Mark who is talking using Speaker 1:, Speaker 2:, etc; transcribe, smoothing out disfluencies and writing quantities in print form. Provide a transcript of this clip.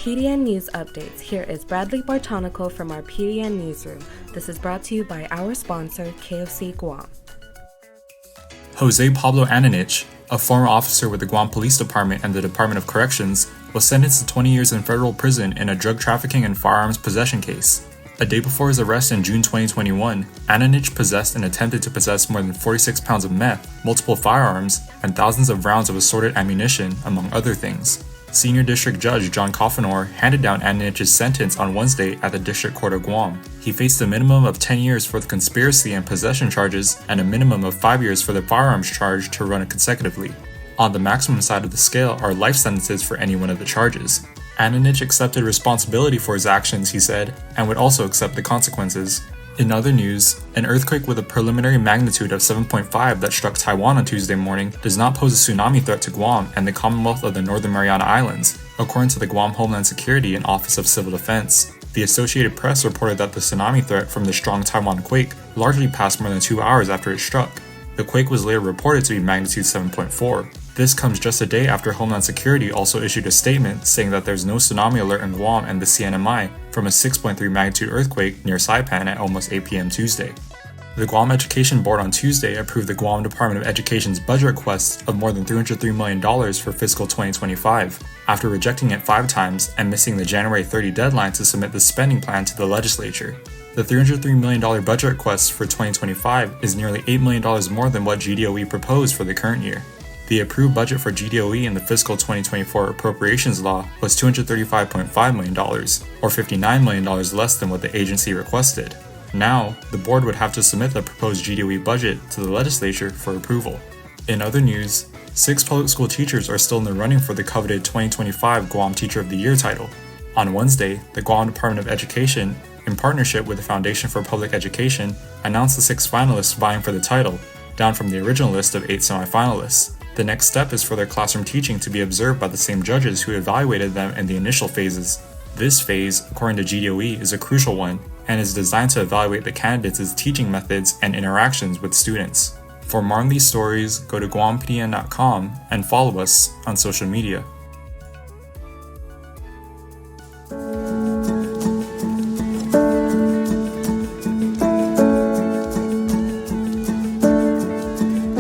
Speaker 1: PDN News Updates. Here is Bradley Bartonico from our PDN Newsroom. This is brought to you by our sponsor, KFC Guam.
Speaker 2: Jose Pablo Ananich, a former officer with the Guam Police Department and the Department of Corrections, was sentenced to 20 years in federal prison in a drug trafficking and firearms possession case. A day before his arrest in June 2021, Ananich possessed and attempted to possess more than 46 pounds of meth, multiple firearms, and thousands of rounds of assorted ammunition, among other things. Senior District Judge John Coffenor handed down Ananich's sentence on Wednesday at the District Court of Guam. He faced a minimum of 10 years for the conspiracy and possession charges and a minimum of 5 years for the firearms charge to run consecutively. On the maximum side of the scale are life sentences for any one of the charges. Ananich accepted responsibility for his actions, he said, and would also accept the consequences. In other news, an earthquake with a preliminary magnitude of 7.5 that struck Taiwan on Tuesday morning does not pose a tsunami threat to Guam and the Commonwealth of the Northern Mariana Islands, according to the Guam Homeland Security and Office of Civil Defense. The Associated Press reported that the tsunami threat from the strong Taiwan quake largely passed more than 2 hours after it struck. The quake was later reported to be magnitude 7.4. This comes just a day after Homeland Security also issued a statement saying that there's no tsunami alert in Guam and the CNMI from a 6.3 magnitude earthquake near Saipan at almost 8 p.m. Tuesday. The Guam Education Board on Tuesday approved the Guam Department of Education's budget request of more than $303 million for fiscal 2025, after rejecting it 5 times and missing the January 30 deadline to submit the spending plan to the legislature. The $303 million budget request for 2025 is nearly $8 million more than what GDOE proposed for the current year. The approved budget for GDOE in the fiscal 2024 appropriations law was $235.5 million, or $59 million less than what the agency requested. Now, the board would have to submit the proposed GDOE budget to the legislature for approval. In other news, 6 public school teachers are still in the running for the coveted 2025 Guam Teacher of the Year title. On Wednesday, the Guam Department of Education, in partnership with the Foundation for Public Education, announced the 6 finalists vying for the title, down from the original list of 8 semifinalists. The next step is for their classroom teaching to be observed by the same judges who evaluated them in the initial phases. This phase, according to GDOE, is a crucial one and is designed to evaluate the candidates' teaching methods and interactions with students. For more on these stories, go to guampdn.com and follow us on social media.